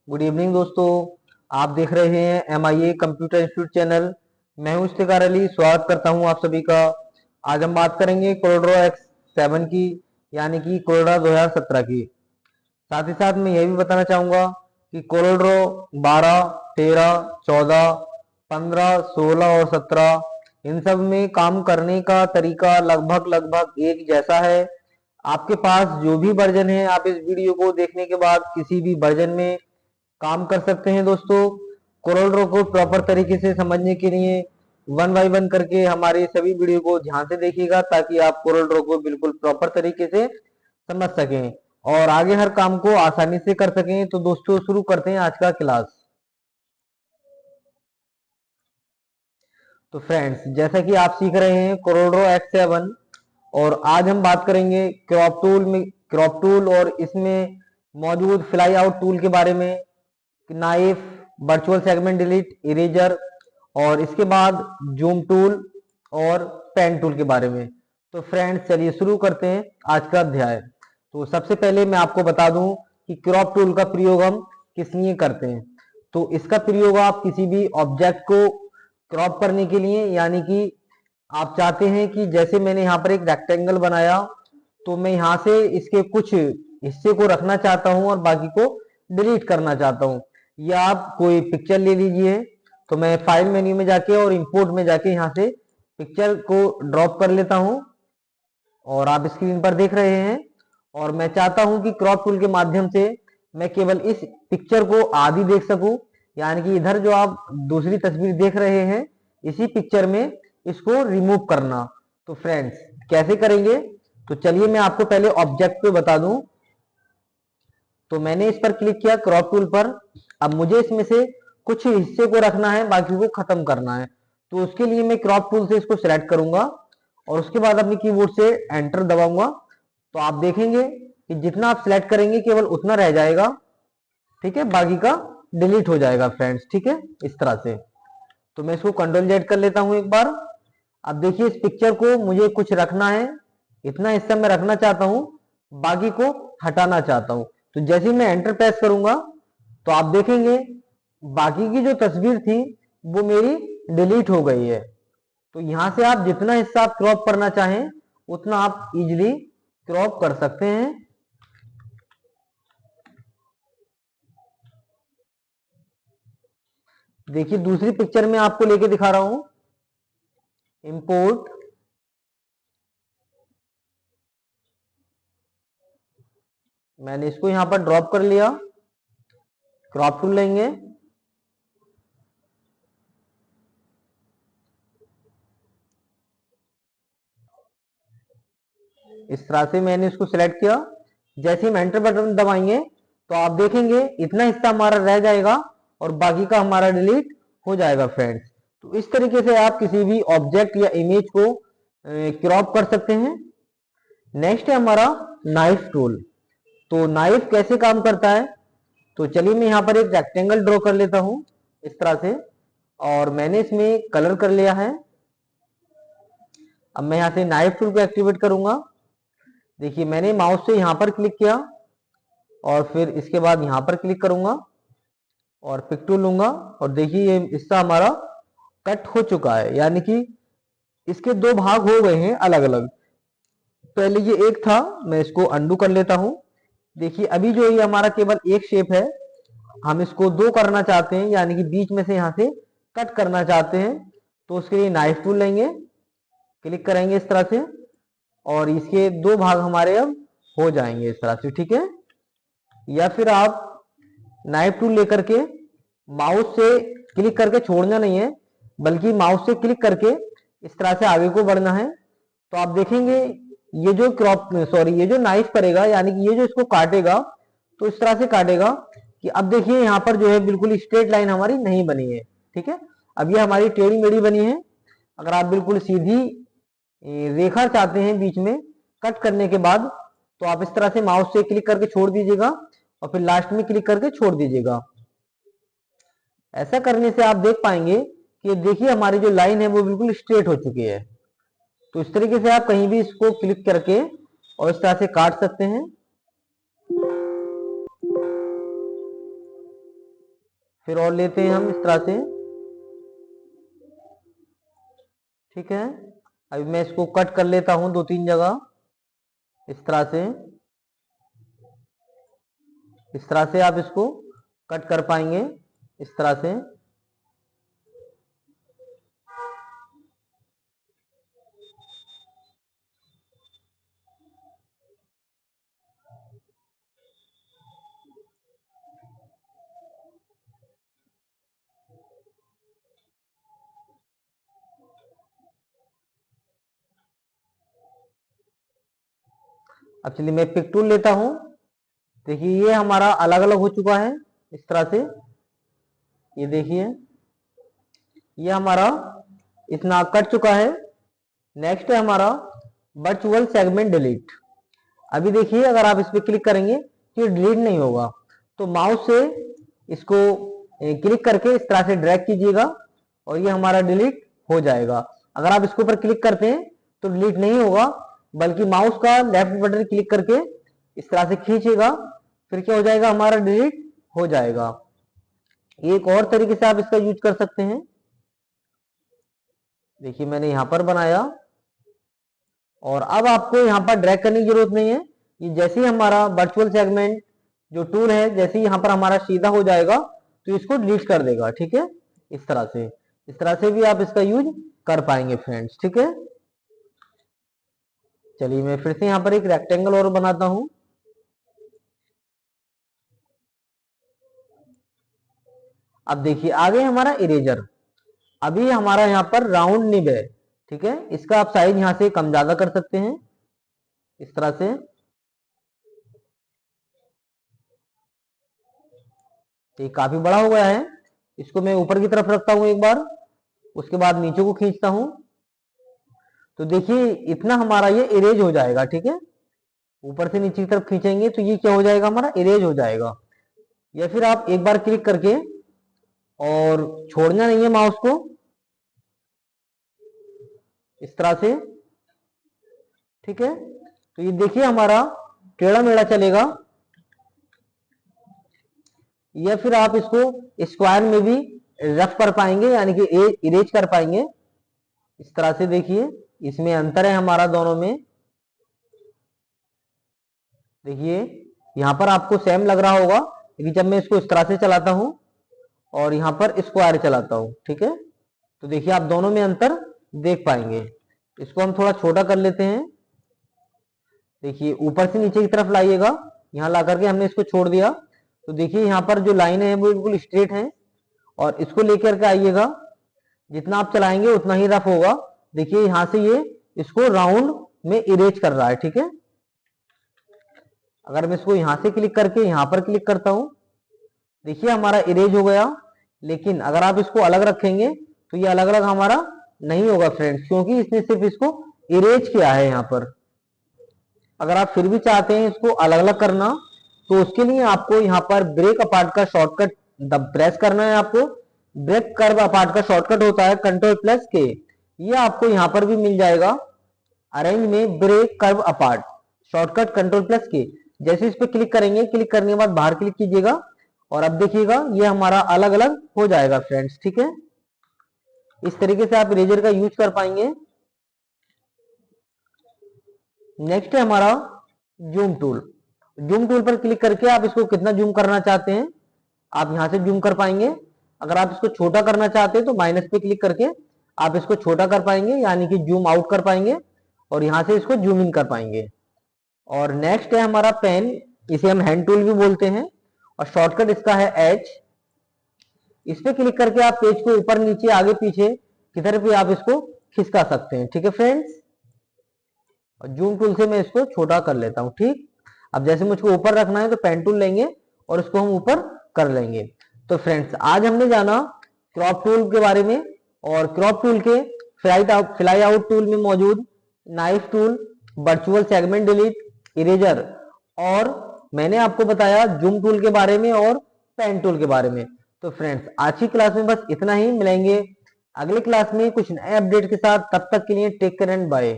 Good evening दोस्तों। आप देख रहे हैं MIA कंप्यूटर इंस्टीट्यूट चैनल। मैं हूं इफ्तिकार अली, स्वागत करता हूं आप सभी का। आज हम बात करेंगे कोरोड्रो X7 की, यानी कि कोरोड्रा 2017 की। साथ ही साथ मैं यह भी बताना चाहूंगा कि कोरोड्रो 12, 13, 14, 15, 16 और 17 इन सब में काम करने का तरीका लगभग लगभग एक जैसा है। आपके पास जो भी वर्जन है, आप इस वीडियो को देखने के बाद किसी भी वर्जन में काम कर सकते हैं दोस्तों। कोरोड्रो को प्रॉपर तरीके से समझने के लिए वन बाय वन करके हमारे सभी वीडियो को ध्यान से देखिएगा, ताकि आप कोरोड्रो को बिल्कुल प्रॉपर तरीके से समझ सकें और आगे हर काम को आसानी से कर सकें। तो दोस्तों शुरू करते हैं आज का क्लास। तो फ्रेंड्स, जैसा कि आप सीख रहे हैं कोरोड्रो X7, और आज हम बात करेंगे क्रॉप टूल और इसमें मौजूद फ्लाई आउट टूल के बारे में, knife, virtual segment delete, eraser, और इसके बाद जूम टूल और पेन टूल के बारे में। तो फ्रेंड्स चलिए शुरू करते हैं आज का अध्याय। तो सबसे पहले मैं आपको बता दूं कि क्रॉप टूल का प्रयोग हम किस लिए करते हैं। तो इसका प्रयोग आप किसी भी ऑब्जेक्ट को क्रॉप करने के लिए, यानी कि आप चाहते हैं कि जैसे मैंने यहाँ पर एक रेक्टेंगल बनाया, तो मैं यहाँ से इसके कुछ हिस्से को रखना चाहता हूँ और बाकी को डिलीट करना चाहता हूँ। या आप कोई पिक्चर ले लीजिए, तो मैं फाइल मेन्यू में जाके और इंपोर्ट में जाके यहाँ से पिक्चर को ड्रॉप कर लेता हूँ और आप स्क्रीन पर देख रहे हैं। और मैं चाहता हूं कि क्रॉप टूल के माध्यम से मैं केवल इस पिक्चर को आधी देख सकूं, यानी कि इधर जो आप दूसरी तस्वीर देख रहे हैं, इसी पिक्चर में इसको रिमूव करना। तो फ्रेंड्स कैसे करेंगे, तो चलिए मैं आपको पहले ऑब्जेक्ट पे बता दूं। तो मैंने इस पर क्लिक किया क्रॉप टूल पर। अब मुझे इसमें से कुछ हिस्से को रखना है, बाकी को खत्म करना है। तो उसके लिए मैं क्रॉप टूल से इसको सिलेक्ट करूंगा और उसके बाद अपनी कीबोर्ड से एंटर दबाऊंगा। तो आप देखेंगे कि जितना आप सिलेक्ट करेंगे केवल उतना रह जाएगा, ठीक है, बाकी का डिलीट हो जाएगा फ्रेंड्स, ठीक है, इस तरह से। तो मैं इसको कंट्रोल जेड कर लेता हूं एक बार। अब देखिए इस पिक्चर को मुझे कुछ रखना है, इतना हिस्सा मैं रखना चाहता हूं, बाकी को हटाना चाहता हूं। तो जैसे ही मैं एंटर प्रेस करूंगा, तो आप देखेंगे बाकी की जो तस्वीर थी वो मेरी डिलीट हो गई है। तो यहां से आप जितना हिस्सा आप क्रॉप करना चाहें उतना आप इजीली क्रॉप कर सकते हैं। देखिए दूसरी पिक्चर में आपको लेके दिखा रहा हूं। इंपोर्ट, मैंने इसको यहां पर ड्रॉप कर लिया। क्रॉप टूल लेंगे, इस तरह से मैंने इसको सिलेक्ट किया। जैसे हम एंटर बटन दबाएंगे तो आप देखेंगे इतना हिस्सा हमारा रह जाएगा और बाकी का हमारा डिलीट हो जाएगा फ्रेंड्स। तो इस तरीके से आप किसी भी ऑब्जेक्ट या इमेज को क्रॉप कर सकते हैं। नेक्स्ट है हमारा नाइफ टूल। तो नाइफ कैसे काम करता है, तो चलिए मैं यहाँ पर एक रेक्टेंगल ड्रॉ कर लेता हूं इस तरह से, और मैंने इसमें कलर कर लिया है। अब मैं यहाँ से नाइफ टूल को एक्टिवेट करूंगा। देखिए मैंने माउस से यहाँ पर क्लिक किया और फिर इसके बाद यहाँ पर क्लिक करूंगा और पिक टूल लूंगा, और देखिए ये हिस्सा हमारा कट हो चुका है, यानी कि इसके दो भाग हो गए हैं अलग अलग। पहले ये एक था, मैं इसको अंडू कर लेता हूं। देखिए अभी जो ये हमारा केवल एक शेप है, हम इसको दो करना चाहते हैं, यानी कि बीच में से यहां से कट करना चाहते हैं। तो उसके लिए नाइफ टूल लेंगे, क्लिक करेंगे इस तरह से, और इसके दो भाग हमारे अब हो जाएंगे इस तरह से, ठीक है। या फिर आप नाइफ टूल लेकर के माउस से क्लिक करके छोड़ना नहीं है, बल्कि माउस से क्लिक करके इस तरह से आगे को बढ़ना है। तो आप देखेंगे ये जो नाइफ करेगा, यानी कि ये जो इसको काटेगा, तो इस तरह से काटेगा कि अब देखिए यहाँ पर जो है बिल्कुल स्ट्रेट लाइन हमारी नहीं बनी है, ठीक है। अब ये हमारी टेढ़ी मेढ़ी बनी है। अगर आप बिल्कुल सीधी रेखा चाहते हैं बीच में कट करने के बाद, तो आप इस तरह से माउस से क्लिक करके छोड़ दीजिएगा और फिर लास्ट में क्लिक करके छोड़ दीजिएगा। ऐसा करने से आप देख पाएंगे कि देखिए हमारी जो लाइन है वो बिल्कुल स्ट्रेट हो चुकी है। तो इस तरीके से आप कहीं भी इसको क्लिक करके और इस तरह से काट सकते हैं। फिर और लेते हैं हम इस तरह से। ठीक है, अभी मैं इसको कट कर लेता हूं 2-3 जगह इस तरह से। इस तरह से आप इसको कट कर पाएंगे, इस तरह से। अब चलिए मैं पिक टूल लेता हूं। देखिए ये हमारा अलग अलग हो चुका है इस तरह से। ये देखिए ये हमारा इतना कट चुका है। नेक्स्ट है हमारा वर्चुअल सेगमेंट डिलीट। अभी देखिए अगर आप इस पर क्लिक करेंगे तो ये डिलीट नहीं होगा, तो माउस से इसको क्लिक करके इस तरह से ड्रैग कीजिएगा और ये हमारा डिलीट हो जाएगा। अगर आप इसके ऊपर क्लिक करते हैं तो डिलीट नहीं होगा, बल्कि माउस का लेफ्ट बटन क्लिक करके इस तरह से खींचेगा, फिर क्या हो जाएगा, हमारा डिलीट हो जाएगा। एक और तरीके से आप इसका यूज कर सकते हैं। देखिए मैंने यहां पर बनाया और अब आपको यहां पर ड्रैग करने की जरूरत नहीं है। ये जैसे ही हमारा वर्चुअल सेगमेंट जो टूल है जैसे ही यहां पर हमारा सीधा हो जाएगा तो इसको डिलीट कर देगा। ठीक है, इस तरह से भी आप इसका यूज कर पाएंगे फ्रेंड्स। ठीक है, चलिए मैं फिर से यहां पर एक रेक्टेंगल और बनाता हूं। अब देखिए आगे हमारा इरेजर। अभी हमारा यहाँ पर राउंड निब है। ठीक है, इसका आप साइज यहां से कम ज्यादा कर सकते हैं इस तरह से। ये काफी बड़ा हो गया है, इसको मैं ऊपर की तरफ रखता हूं एक बार, उसके बाद नीचे को खींचता हूं। तो देखिए इतना हमारा ये इरेज हो जाएगा। ठीक है, ऊपर से नीचे की तरफ खींचेंगे तो ये क्या हो जाएगा, हमारा इरेज हो जाएगा। या फिर आप एक बार क्लिक करके और छोड़ना नहीं है माउस को इस तरह से। ठीक है, तो ये देखिए हमारा टेढ़ा मेढ़ा चलेगा। या फिर आप इसको स्क्वायर में भी रफ कर पाएंगे, यानी कि इरेज कर पाएंगे इस तरह से। देखिए इसमें अंतर है हमारा दोनों में। देखिए यहां पर आपको सेम लग रहा होगा, लेकिन जब मैं इसको इस तरह से चलाता हूं और यहां पर स्क्वायर चलाता हूं, ठीक है, तो देखिए आप दोनों में अंतर देख पाएंगे। इसको हम थोड़ा छोटा कर लेते हैं। देखिए ऊपर से नीचे की तरफ लाइएगा, यहां ला करके हमने इसको छोड़ दिया, तो देखिए यहां पर जो लाइन है वो बिल्कुल स्ट्रेट है। और इसको लेकर के आइएगा, जितना आप चलाएंगे उतना ही रफ होगा। देखिए यहां से ये इसको राउंड में इरेज कर रहा है। ठीक है, अगर मैं इसको यहां से क्लिक करके यहां पर क्लिक करता हूं, देखिए हमारा इरेज हो गया। लेकिन अगर आप इसको अलग रखेंगे तो ये अलग अलग हमारा नहीं होगा फ्रेंड्स, क्योंकि इसने सिर्फ इसको इरेज किया है यहाँ पर। अगर आप फिर भी चाहते हैं इसको अलग अलग करना, तो उसके लिए आपको यहाँ पर ब्रेक अपार्ट का शॉर्टकट प्रेस करना है। आपको ब्रेक कर्व अपार्ट का शॉर्टकट होता है Ctrl+K, ये आपको यहाँ पर भी मिल जाएगा। अरेंज में break curve apart shortcut Ctrl+K, जैसे इस पे क्लिक करेंगे, क्लिक करने के बाद बाहर क्लिक कीजिएगा और अब देखिएगा ये हमारा अलग अलग हो जाएगा फ्रेंड्स। ठीक है, इस तरीके से आप इरेजर का यूज कर पाएंगे। नेक्स्ट है हमारा जूम टूल। जूम टूल पर क्लिक करके आप इसको कितना जूम करना चाहते हैं आप यहां से जूम कर पाएंगे। अगर आप इसको छोटा करना चाहते हैं तो माइनस पे क्लिक करके आप इसको छोटा कर पाएंगे, यानी कि जूम आउट कर पाएंगे, और यहां से इसको जूम इन कर पाएंगे। और नेक्स्ट है हमारा पेन, इसे हम हैंड टूल भी बोलते हैं, और शॉर्टकट इसका है H। इस पे क्लिक करके आप पेज को ऊपर नीचे आगे पीछे किधर भी आप इसको खिसका सकते हैं। ठीक है फ्रेंड्स, और जूम टूल से मैं इसको छोटा कर लेता हूं। ठीक, अब जैसे मुझको ऊपर रखना है तो पेन टूल लेंगे और इसको हम ऊपर कर लेंगे। तो फ्रेंड्स आज हमने जाना क्रॉप टूल के बारे में, और क्रॉप टूल के फ्लाई आउट टूल में मौजूद knife tool, virtual segment delete, eraser, और मैंने आपको बताया जूम टूल के बारे में और पेन टूल के बारे में। तो फ्रेंड्स आज की क्लास में बस इतना ही, मिलेंगे अगले क्लास में कुछ नए अपडेट के साथ। तब तक के लिए टेक केयर एंड बाय।